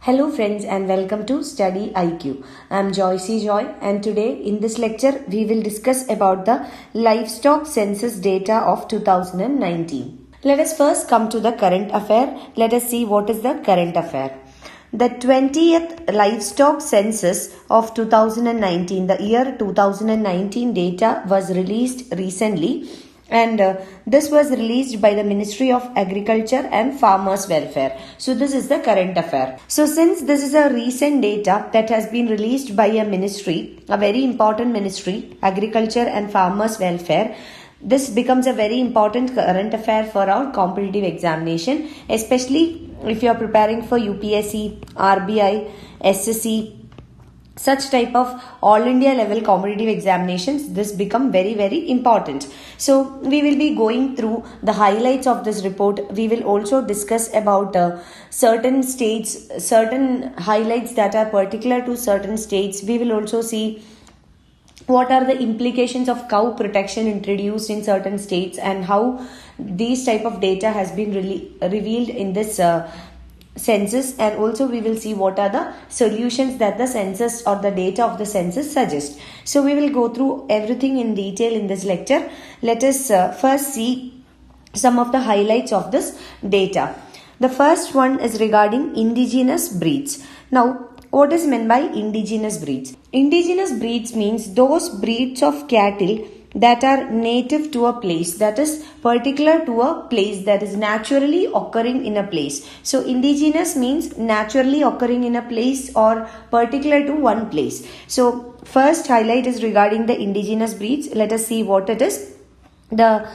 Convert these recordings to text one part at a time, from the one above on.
Hello friends and welcome to StudyIQ. I am Joycey Joy and today in this lecture we will discuss about the livestock census data of 2019. Let us first come to the current affair. Let us see what is the current affair. The 20th Livestock Census of 2019, the year 2019 data was released recently. And this was released by the Ministry of Agriculture and Farmers Welfare. So this is the current affair. So since this is a recent data that has been released by a ministry, a very important ministry, Agriculture and Farmers Welfare, this becomes a very important current affair for our competitive examination, especially if you are preparing for UPSC, RBI, SSC, such type of all India level competitive examinations. This become very important. So we will be going through the highlights of this report. We will also discuss about certain states, certain highlights that are particular to certain states. We will also see what are the implications of cow protection introduced in certain states and how these type of data has been revealed in this census, and also we will see what are the solutions that the census or the data of the census suggest. So we will go through everything in detail in this lecture. Let us first see some of the highlights of this data. The first one is regarding indigenous breeds. Now, what is meant by indigenous breeds? Indigenous breeds means those breeds of cattle that are native to a place, that is particular to a place, that is naturally occurring in a place. So indigenous means naturally occurring in a place or particular to one place. So first highlight is regarding the indigenous breeds. Let us see what it is. The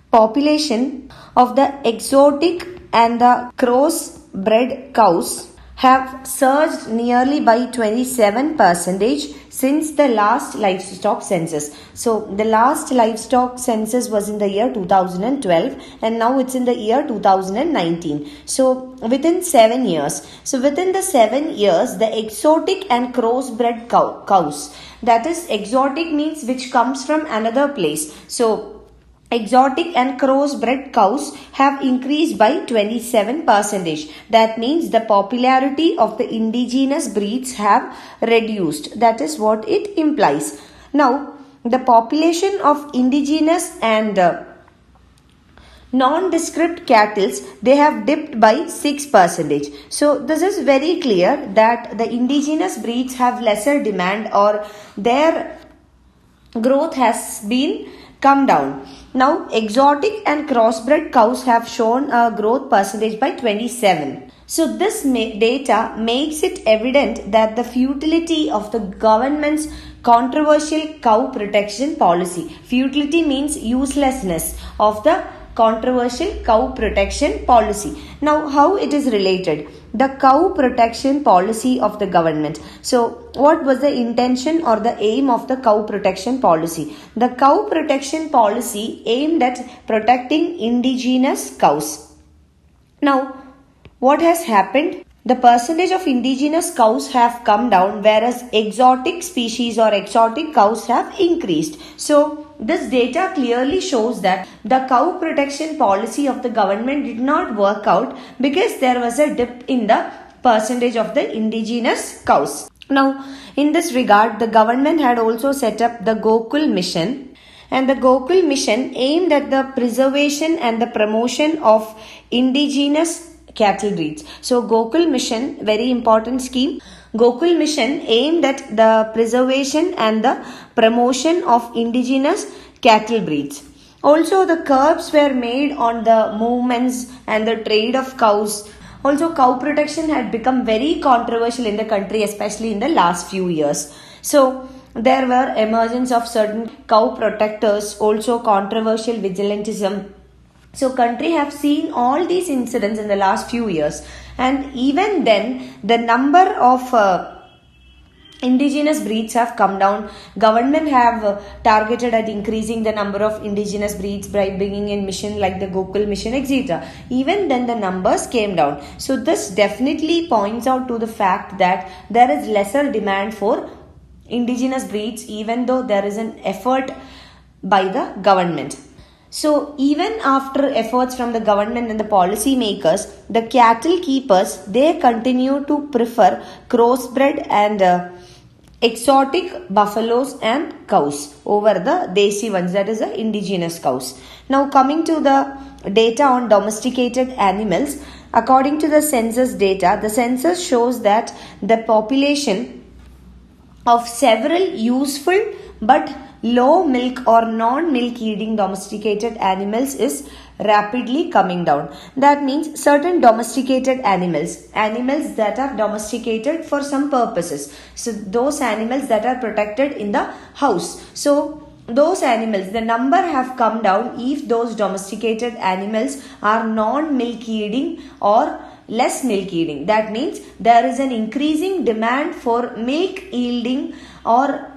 population of the exotic and the cross-bred cows have surged nearly by 27% since the last livestock census. So the last livestock census was in the year 2012 and now it's in the year 2019. So within 7 years. So within the 7 years, the exotic and crossbred cows, that is exotic means which comes from another place. So exotic and crossbred cows have increased by 27%. That means the popularity of the indigenous breeds have reduced. That is what it implies. Now, the population of indigenous and nondescript cattle, they have dipped by 6%. So this is very clear that the indigenous breeds have lesser demand or their growth has been come down. Now, exotic and crossbred cows have shown a growth percentage by 27. So, this data makes it evident that the futility of the government's controversial cow protection policy. Futility means uselessness of the controversial cow protection policy. Now, how it is related? The cow protection policy of the government. So, what was the intention or the aim of the cow protection policy? The cow protection policy aimed at protecting indigenous cows. Now, what has happened? The percentage of indigenous cows have come down, whereas exotic species or exotic cows have increased. So, this data clearly shows that the cow protection policy of the government did not work out because there was a dip in the percentage of the indigenous cows. Now, in this regard, the government had also set up the Gokul mission, and the Gokul mission aimed at the preservation and the promotion of indigenous cattle breeds. So Gokul mission, very important scheme. Gokul mission aimed at the preservation and the promotion of indigenous cattle breeds. Also, the curbs were made on the movements and the trade of cows. Also, cow protection had become very controversial in the country, especially in the last few years. So there were emergence of certain cow protectors, also controversial vigilantism. So country have seen all these incidents in the last few years, and even then the number of indigenous breeds have come down. Government have targeted at increasing the number of indigenous breeds by bringing in mission like the Gokul mission, etc. Even then the numbers came down. So this definitely points out to the fact that there is lesser demand for indigenous breeds even though there is an effort by the government. So even after efforts from the government and the policy makers, the cattle keepers, they continue to prefer crossbred and exotic buffaloes and cows over the desi ones, that is the indigenous cows. Now coming to the data on domesticated animals, according to the census data, the census shows that the population of several useful but low milk or non-milk yielding domesticated animals is rapidly coming down. That means certain domesticated animals that are domesticated for some purposes. So those animals that are protected in the house. So those animals, the number have come down if those domesticated animals are non-milk yielding or less milk yielding. That means there is an increasing demand for milk yielding or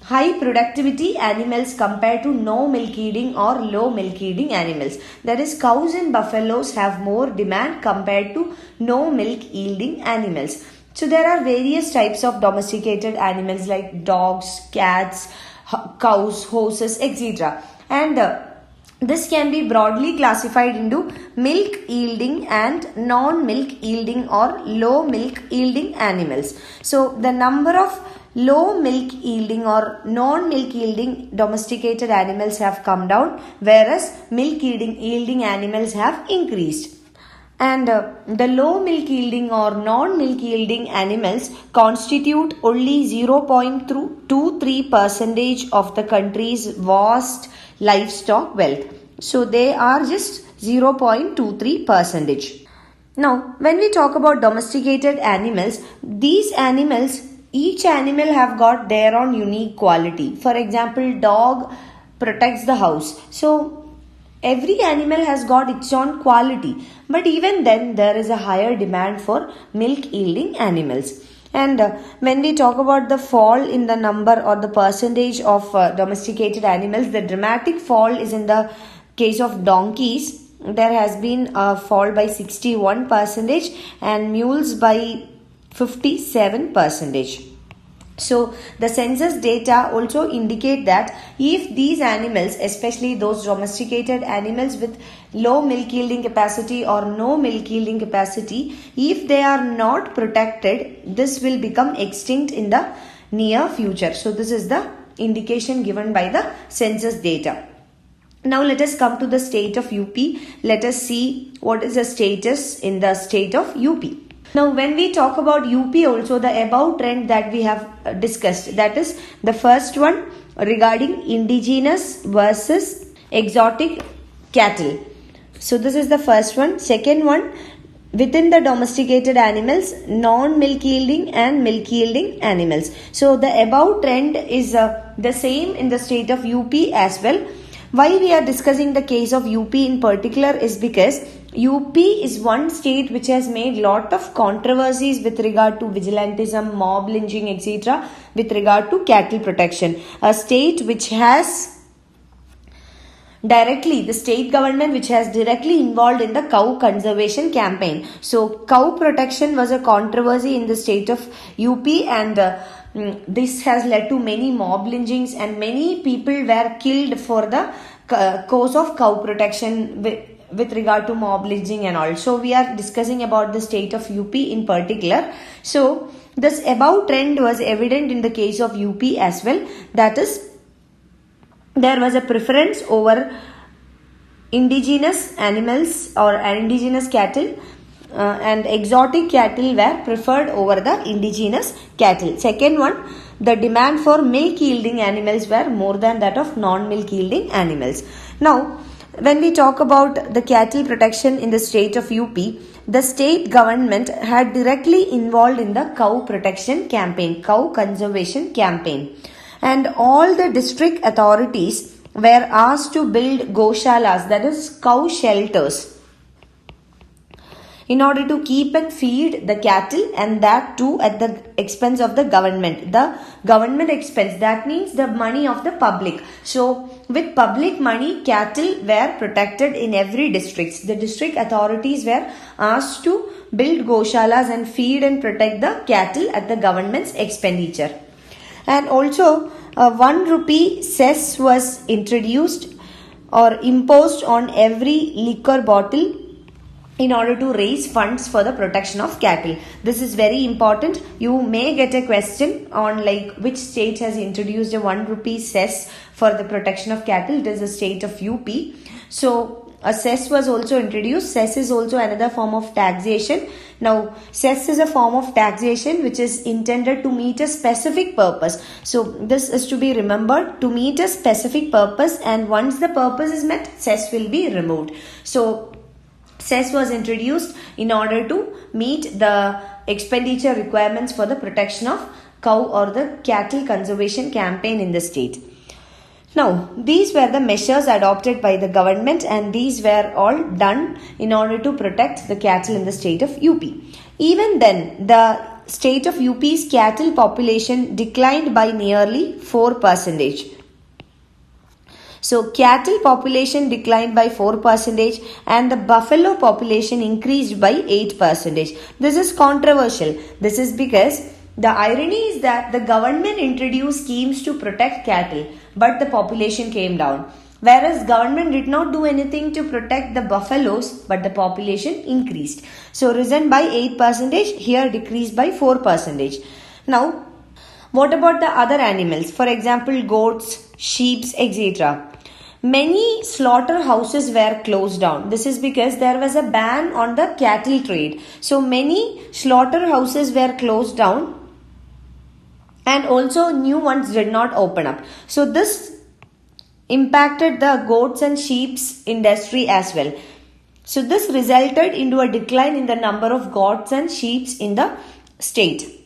high productivity animals compared to no milk yielding or low milk yielding animals. That is, cows and buffaloes have more demand compared to no milk yielding animals. So there are various types of domesticated animals like dogs, cats, cows, horses, etc. And this can be broadly classified into milk yielding and non-milk yielding or low milk yielding animals. So the number of low milk yielding or non-milk yielding domesticated animals have come down, whereas milk yielding animals have increased. And the low milk yielding or non-milk yielding animals constitute only 0.23% of the country's vast livestock wealth. So they are just 0.23%. Now, when we talk about domesticated animals, these animals, each animal have got their own unique quality. For example, dog protects the house. So every animal has got its own quality. But even then, there is a higher demand for milk yielding animals. And when we talk about the fall in the number or the percentage of domesticated animals, the dramatic fall is in the case of donkeys. There has been a fall by 61% and mules by 57%. So the census data also indicate that if these animals, especially those domesticated animals with low milk yielding capacity or no milk yielding capacity, if they are not protected, this will become extinct in the near future. So this is the indication given by the census data. Now let us come to the state of UP. Let us see what is the status in the state of UP. Now when we talk about UP also, the above trend that we have discussed, that is the first one regarding indigenous versus exotic cattle. So this is the first one. Second one, within the domesticated animals, non-milk yielding and milk yielding animals. So the above trend is the same in the state of UP as well. Why we are discussing the case of UP in particular is because UP is one state which has made lot of controversies with regard to vigilantism, mob lynching, etc. with regard to cattle protection. A state which has the state government which has directly involved in the cow conservation campaign. So cow protection was a controversy in the state of UP, and this has led to many mob lynchings and many people were killed for the cause of cow protection with regard to mob lynching and all. So we are discussing about the state of UP in particular. So this above trend was evident in the case of UP as well. That is, there was a preference over indigenous animals or indigenous cattle, and exotic cattle were preferred over the indigenous cattle. Second one, the demand for milk yielding animals were more than that of non-milk yielding animals. Now, when we talk about the cattle protection in the state of UP, the state government had directly involved in the cow protection campaign, cow conservation campaign. And all the district authorities were asked to build goshalas, that is cow shelters, in order to keep and feed the cattle, and that too at the expense of the government. The government expense, that means the money of the public. So with public money, cattle were protected in every district. The district authorities were asked to build goshalas and feed and protect the cattle at the government's expenditure. And also 1 rupee cess was introduced or imposed on every liquor bottle in order to raise funds for the protection of cattle. This is very important. You may get a question on like which state has introduced a 1 rupee cess for the protection of cattle. It is the state of UP. So a cess was also introduced. Cess is also another form of taxation. Now, cess is a form of taxation which is intended to meet a specific purpose. So this is to be remembered, to meet a specific purpose, and once the purpose is met, cess will be removed. So cess was introduced in order to meet the expenditure requirements for the protection of cow or the cattle conservation campaign in the state. Now, these were the measures adopted by the government, and these were all done in order to protect the cattle in the state of UP. Even then, the state of UP's cattle population declined by nearly 4%. So, cattle population declined by 4% and the buffalo population increased by 8%. This is controversial. This is because the irony is that the government introduced schemes to protect cattle, but the population came down. Whereas government did not do anything to protect the buffaloes, but the population increased. So, risen by 8%, here decreased by 4%. Now, what about the other animals? For example, goats, sheep, etc. Many slaughterhouses were closed down. This is because there was a ban on the cattle trade. So many slaughterhouses were closed down and also new ones did not open up. So this impacted the goats and sheep's industry as well. So this resulted into a decline in the number of goats and sheep in the state.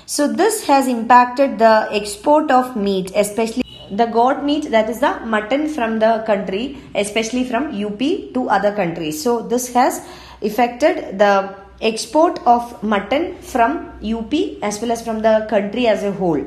So this has impacted the export of meat, especially the goat meat, that is the mutton from the country, especially from UP to other countries. So this has affected the export of mutton from UP as well as from the country as a whole.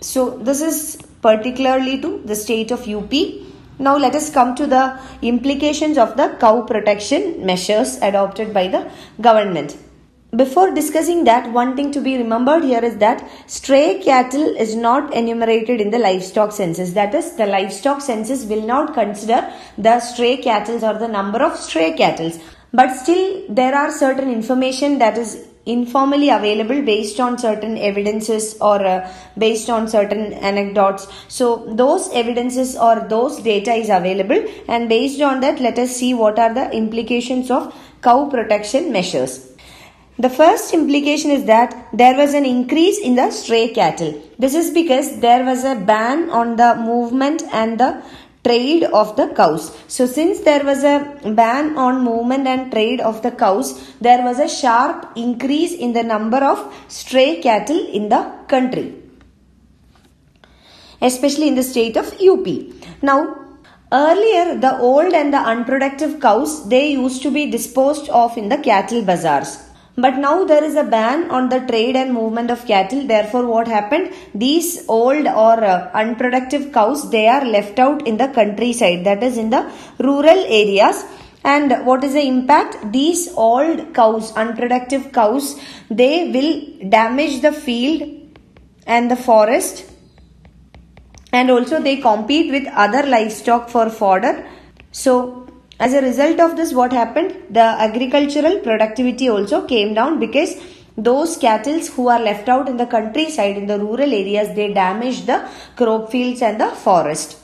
So this is particularly to the state of UP. Now let us come to the implications of the cow protection measures adopted by the government. Before discussing that, one thing to be remembered here is that stray cattle is not enumerated in the livestock census. That is, the livestock census will not consider the stray cattle or the number of stray cattle. But still, there are certain information that is informally available based on certain evidences or based on certain anecdotes. So those evidences or those data is available, and based on that, let us see what are the implications of cow protection measures. The first implication is that there was an increase in the stray cattle. This is because there was a ban on the movement and the trade of the cows. So since there was a ban on movement and trade of the cows, there was a sharp increase in the number of stray cattle in the country, especially in the state of UP. Now, earlier the old and the unproductive cows, they used to be disposed of in the cattle bazaars. But now there is a ban on the trade and movement of cattle. Therefore, what happened? These old or unproductive cows, they are left out in the countryside, that is in the rural areas. And what is the impact? These old cows, unproductive cows, they will damage the field and the forest, and also they compete with other livestock for fodder. So as a result of this, what happened? The agricultural productivity also came down, because those cattle who are left out in the countryside, in the rural areas, they damage the crop fields and the forest.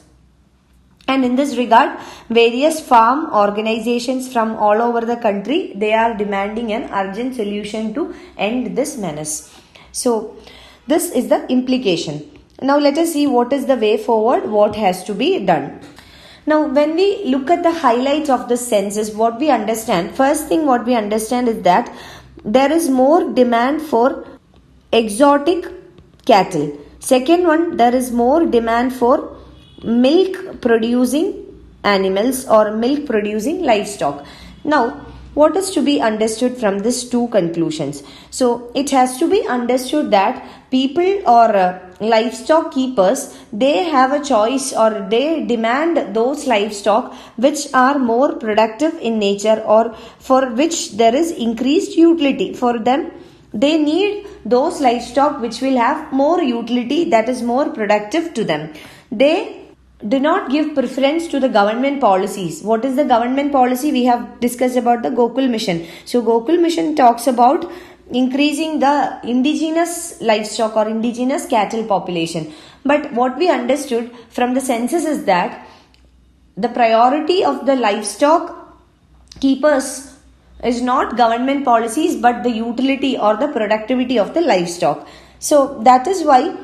And in this regard, various farm organizations from all over the country, they are demanding an urgent solution to end this menace. So this is the implication. Now let us see what is the way forward, what has to be done. Now, when we look at the highlights of the census, what we understand, first thing what we understand is that there is more demand for exotic cattle. Second one, there is more demand for milk producing animals or milk producing livestock. Now, what is to be understood from these two conclusions? So, it has to be understood that people or livestock keepers, they have a choice or they demand those livestock which are more productive in nature or for which there is increased utility. For them, they need those livestock which will have more utility, that is more productive to them. They do not give preference to the government policies. What is the government policy? We have discussed about the Gokul Mission. So Gokul Mission talks about increasing the indigenous livestock or indigenous cattle population. But what we understood from the census is that the priority of the livestock keepers is not government policies but the utility or the productivity of the livestock. So that is why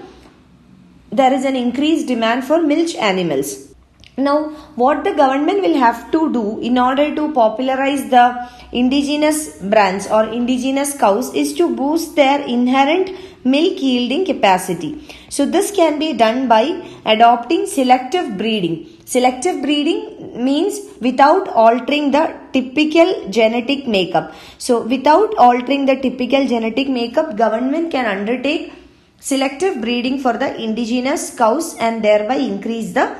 there is an increased demand for milch animals. Now, what the government will have to do in order to popularize the indigenous brands or indigenous cows is to boost their inherent milk yielding capacity. So this can be done by adopting selective breeding. Selective breeding means without altering the typical genetic makeup. So without altering the typical genetic makeup, government can undertake selective breeding for the indigenous cows and thereby increase the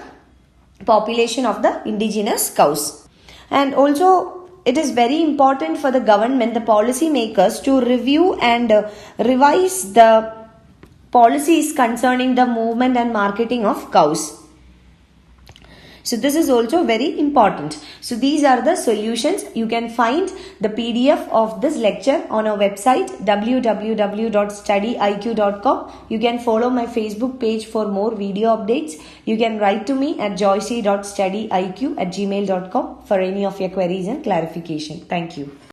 population of the indigenous cows. And also it is very important for the government, the policy makers, to review and revise the policies concerning the movement and marketing of cows. So this is also very important. So these are the solutions. You can find the PDF of this lecture on our website www.studyiq.com. You can follow my Facebook page for more video updates. You can write to me at joycey.studyiq@gmail.com for any of your queries and clarification. Thank you.